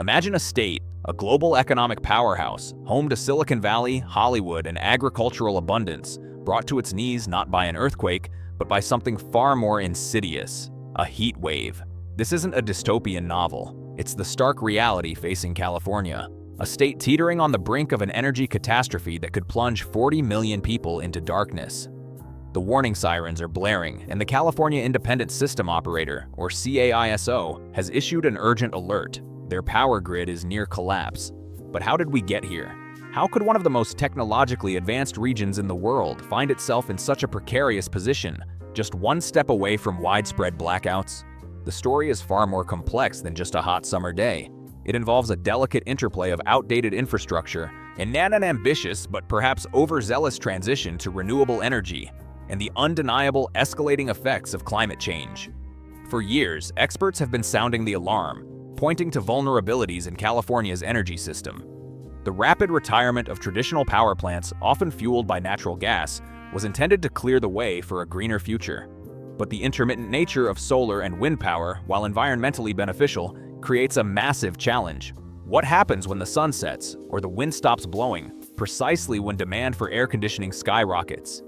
Imagine a state, a global economic powerhouse, home to Silicon Valley, Hollywood, and agricultural abundance, brought to its knees not by an earthquake, but by something far more insidious, a heat wave. This isn't a dystopian novel. It's the stark reality facing California, a state teetering on the brink of an energy catastrophe that could plunge 40 million people into darkness. The warning sirens are blaring, and the California Independent System Operator, or CAISO, has issued an urgent alert. Their power grid is near collapse. But how did we get here? How could one of the most technologically advanced regions in the world find itself in such a precarious position, just one step away from widespread blackouts? The story is far more complex than just a hot summer day. It involves a delicate interplay of outdated infrastructure and an ambitious but perhaps overzealous transition to renewable energy, and the undeniable escalating effects of climate change. For years, experts have been sounding the alarm, pointing to vulnerabilities in California's energy system. The rapid retirement of traditional power plants, often fueled by natural gas, was intended to clear the way for a greener future. But the intermittent nature of solar and wind power, while environmentally beneficial, creates a massive challenge. What happens when the sun sets or the wind stops blowing, precisely when demand for air conditioning skyrockets?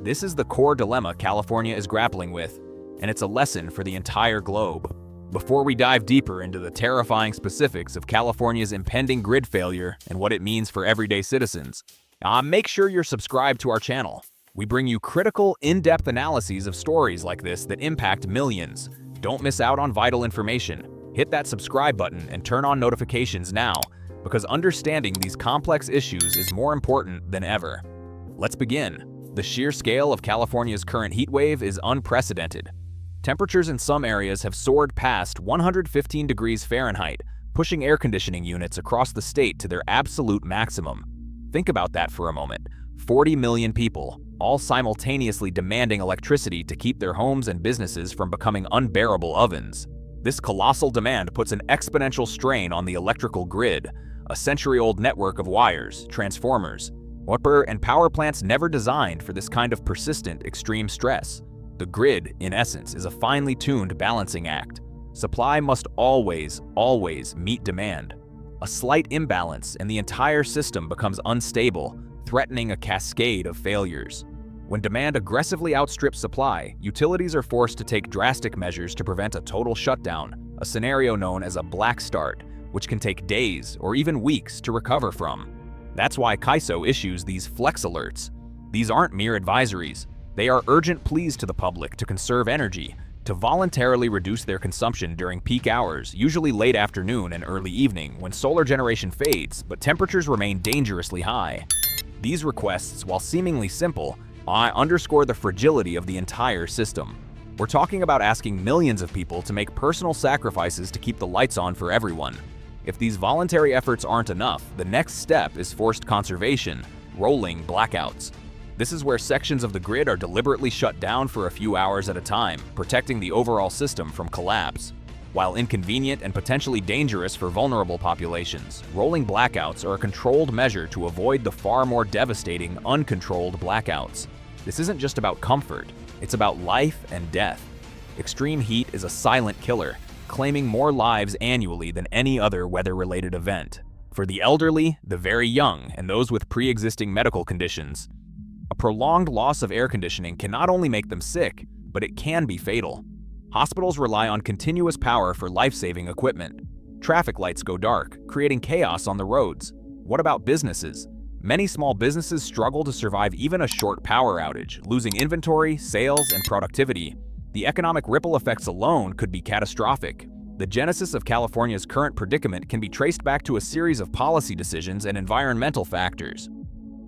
This is the core dilemma California is grappling with, and it's a lesson for the entire globe. Before we dive deeper into the terrifying specifics of California's impending grid failure and what it means for everyday citizens, make sure you're subscribed to our channel. We bring you critical, in-depth analyses of stories like this that impact millions. Don't miss out on vital information. Hit that subscribe button and turn on notifications now, because understanding these complex issues is more important than ever. Let's begin. The sheer scale of California's current heat wave is unprecedented. Temperatures in some areas have soared past 115 degrees Fahrenheit, pushing air conditioning units across the state to their absolute maximum. Think about that for a moment. 40 million people, all simultaneously demanding electricity to keep their homes and businesses from becoming unbearable ovens. This colossal demand puts an exponential strain on the electrical grid, a century-old network of wires, transformers, and power plants never designed for this kind of persistent, extreme stress. The grid, in essence, is a finely tuned balancing act. Supply must always meet demand. A slight imbalance and the entire system becomes unstable, threatening a cascade of failures. When demand aggressively outstrips supply, utilities are forced to take drastic measures to prevent a total shutdown, a scenario known as a black start, which can take days or even weeks to recover from. That's why CAISO issues these flex alerts. These aren't mere advisories. They are urgent pleas to the public to conserve energy, to voluntarily reduce their consumption during peak hours, usually late afternoon and early evening when solar generation fades but temperatures remain dangerously high. These requests, while seemingly simple, underscore the fragility of the entire system. We're talking about asking millions of people to make personal sacrifices to keep the lights on for everyone. If these voluntary efforts aren't enough, the next step is forced conservation, rolling blackouts. This is where sections of the grid are deliberately shut down for a few hours at a time, protecting the overall system from collapse. While inconvenient and potentially dangerous for vulnerable populations, rolling blackouts are a controlled measure to avoid the far more devastating, uncontrolled blackouts. This isn't just about comfort, it's about life and death. Extreme heat is a silent killer, claiming more lives annually than any other weather-related event. For the elderly, the very young, and those with pre-existing medical conditions, a prolonged loss of air conditioning can not only make them sick, but it can be fatal. Hospitals rely on continuous power for life-saving equipment. Traffic lights go dark, creating chaos on the roads. What about businesses? Many small businesses struggle to survive even a short power outage, losing inventory, sales, and productivity. The economic ripple effects alone could be catastrophic. The genesis of California's current predicament can be traced back to a series of policy decisions and environmental factors.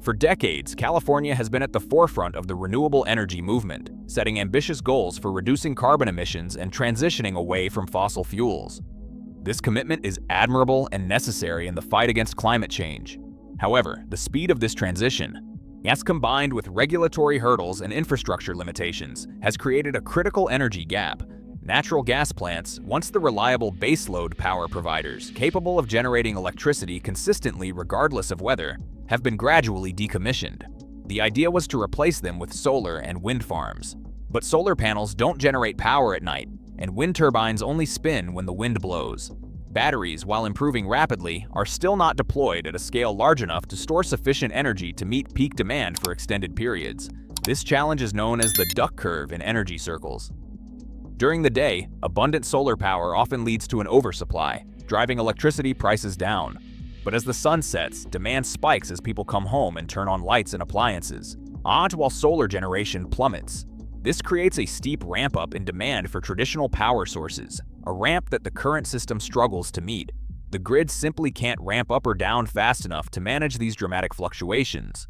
For decades, California has been at the forefront of the renewable energy movement, setting ambitious goals for reducing carbon emissions and transitioning away from fossil fuels. This commitment is admirable and necessary in the fight against climate change. However, the speed of this transition, as combined with regulatory hurdles and infrastructure limitations, has created a critical energy gap. Natural gas plants, once the reliable baseload power providers capable of generating electricity consistently regardless of weather, have been gradually decommissioned. The idea was to replace them with solar and wind farms. But solar panels don't generate power at night, and wind turbines only spin when the wind blows. Batteries, while improving rapidly, are still not deployed at a scale large enough to store sufficient energy to meet peak demand for extended periods. This challenge is known as the duck curve in energy circles. During the day, abundant solar power often leads to an oversupply, driving electricity prices down. But as the sun sets, demand spikes as people come home and turn on lights and appliances, while solar generation plummets. This creates a steep ramp-up in demand for traditional power sources, a ramp that the current system struggles to meet. The grid simply can't ramp up or down fast enough to manage these dramatic fluctuations.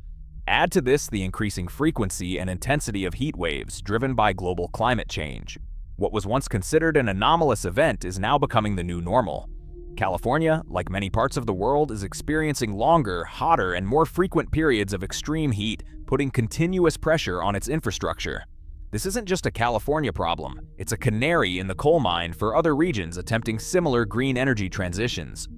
Add to this the increasing frequency and intensity of heat waves driven by global climate change. What was once considered an anomalous event is now becoming the new normal. California, like many parts of the world, is experiencing longer, hotter, and more frequent periods of extreme heat, putting continuous pressure on its infrastructure. This isn't just a California problem, it's a canary in the coal mine for other regions attempting similar green energy transitions.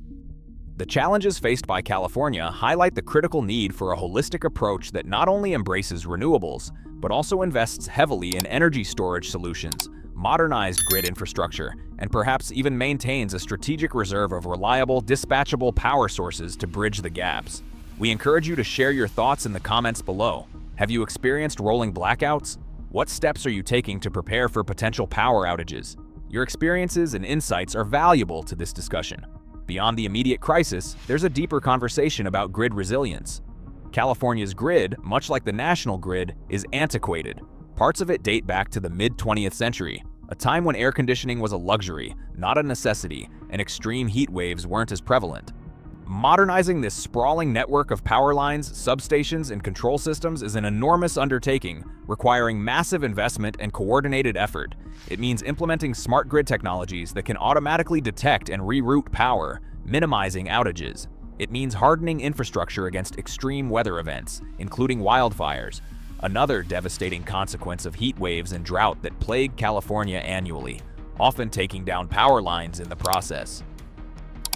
The challenges faced by California highlight the critical need for a holistic approach that not only embraces renewables, but also invests heavily in energy storage solutions, modernized grid infrastructure, and perhaps even maintains a strategic reserve of reliable, dispatchable power sources to bridge the gaps. We encourage you to share your thoughts in the comments below. Have you experienced rolling blackouts? What steps are you taking to prepare for potential power outages? Your experiences and insights are valuable to this discussion. Beyond the immediate crisis, there's a deeper conversation about grid resilience. California's grid, much like the national grid, is antiquated. Parts of it date back to the mid-20th century, a time when air conditioning was a luxury, not a necessity, and extreme heat waves weren't as prevalent. Modernizing this sprawling network of power lines, substations, and control systems is an enormous undertaking, requiring massive investment and coordinated effort. It means implementing smart grid technologies that can automatically detect and reroute power, minimizing outages. It means hardening infrastructure against extreme weather events, including wildfires, another devastating consequence of heat waves and drought that plague California annually, often taking down power lines in the process.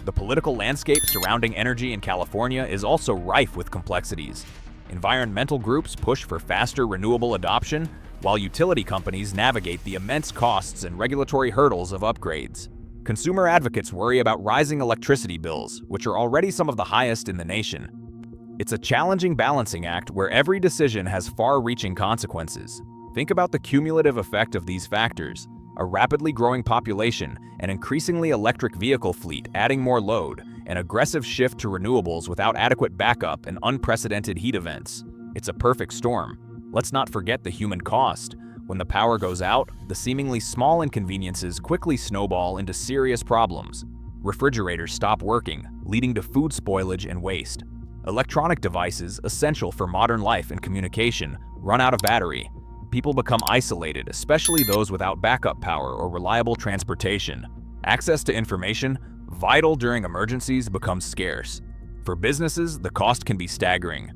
The political landscape surrounding energy in California is also rife with complexities. Environmental groups push for faster renewable adoption, while utility companies navigate the immense costs and regulatory hurdles of upgrades. Consumer advocates worry about rising electricity bills, which are already some of the highest in the nation. It's a challenging balancing act where every decision has far-reaching consequences. Think about the cumulative effect of these factors: a rapidly growing population, an increasingly electric vehicle fleet adding more load, an aggressive shift to renewables without adequate backup, and unprecedented heat events. It's a perfect storm. Let's not forget the human cost. When the power goes out, the seemingly small inconveniences quickly snowball into serious problems. Refrigerators stop working, leading to food spoilage and waste. Electronic devices, essential for modern life and communication, run out of battery. People become isolated, especially those without backup power or reliable transportation. Access to information, vital during emergencies, becomes scarce. For businesses, the cost can be staggering.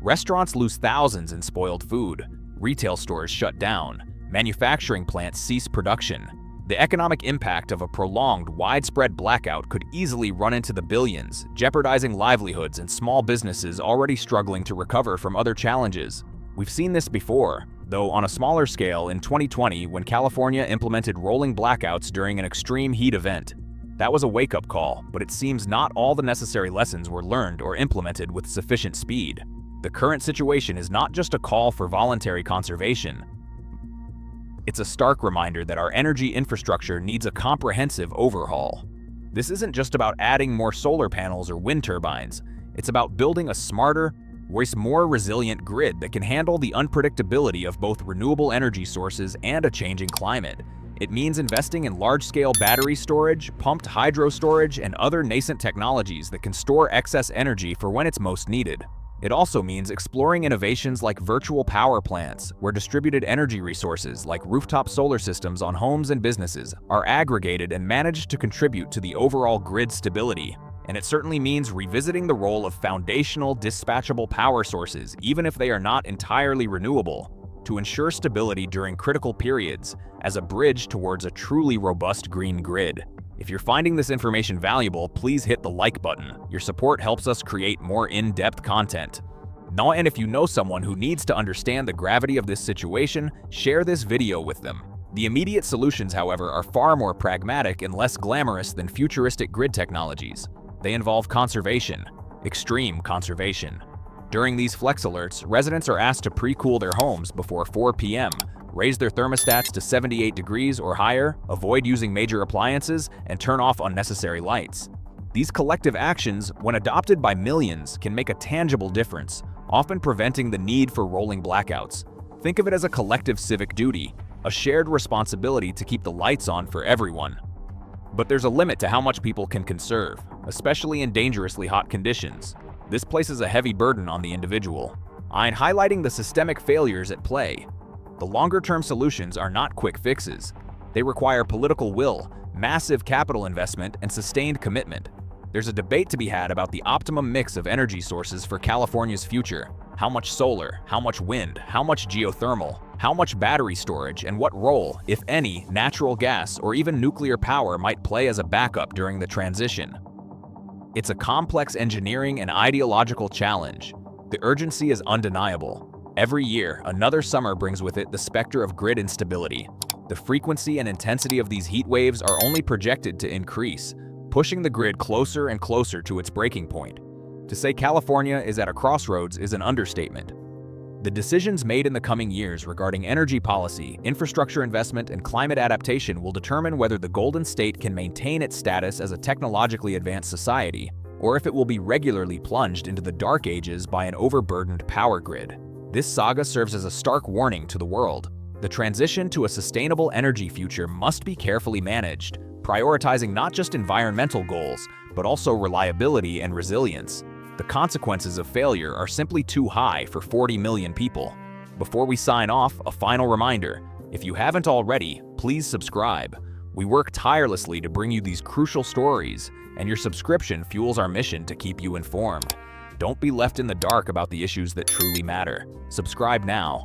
Restaurants lose thousands in spoiled food. Retail stores shut down. Manufacturing plants cease production. The economic impact of a prolonged, widespread blackout could easily run into the billions, jeopardizing livelihoods and small businesses already struggling to recover from other challenges. We've seen this before, though on a smaller scale in 2020 when California implemented rolling blackouts during an extreme heat event. That was a wake-up call, but it seems not all the necessary lessons were learned or implemented with sufficient speed. The current situation is not just a call for voluntary conservation. It's a stark reminder that our energy infrastructure needs a comprehensive overhaul. This isn't just about adding more solar panels or wind turbines. It's about building a smarter, more resilient grid that can handle the unpredictability of both renewable energy sources and a changing climate. It means investing in large-scale battery storage, pumped hydro storage, and other nascent technologies that can store excess energy for when it's most needed. It also means exploring innovations like virtual power plants, where distributed energy resources like rooftop solar systems on homes and businesses are aggregated and managed to contribute to the overall grid stability. And it certainly means revisiting the role of foundational, dispatchable power sources, even if they are not entirely renewable, to ensure stability during critical periods as a bridge towards a truly robust green grid. If you're finding this information valuable, please hit the like button. Your support helps us create more in-depth content. And if you know someone who needs to understand the gravity of this situation, share this video with them. The immediate solutions, however, are far more pragmatic and less glamorous than futuristic grid technologies. They involve conservation, extreme conservation. During these flex alerts, residents are asked to pre-cool their homes before 4 p.m., raise their thermostats to 78 degrees or higher, avoid using major appliances, and turn off unnecessary lights. These collective actions, when adopted by millions, can make a tangible difference, often preventing the need for rolling blackouts. Think of it as a collective civic duty, a shared responsibility to keep the lights on for everyone. But there's a limit to how much people can conserve, especially in dangerously hot conditions. This places a heavy burden on the individual. I'm highlighting the systemic failures at play. The longer-term solutions are not quick fixes. They require political will, massive capital investment, and sustained commitment. There's a debate to be had about the optimum mix of energy sources for California's future. How much solar, how much wind, how much geothermal, how much battery storage, and what role, if any, natural gas or even nuclear power might play as a backup during the transition. It's a complex engineering and ideological challenge. The urgency is undeniable. Every year, another summer brings with it the specter of grid instability. The frequency and intensity of these heat waves are only projected to increase, pushing the grid closer and closer to its breaking point. To say California is at a crossroads is an understatement. The decisions made in the coming years regarding energy policy, infrastructure investment, and climate adaptation will determine whether the Golden State can maintain its status as a technologically advanced society, or if it will be regularly plunged into the dark ages by an overburdened power grid. This saga serves as a stark warning to the world. The transition to a sustainable energy future must be carefully managed, prioritizing not just environmental goals, but also reliability and resilience. The consequences of failure are simply too high for 40 million people. Before we sign off, a final reminder: if you haven't already, please subscribe. We work tirelessly to bring you these crucial stories, and your subscription fuels our mission to keep you informed. Don't be left in the dark about the issues that truly matter. Subscribe now.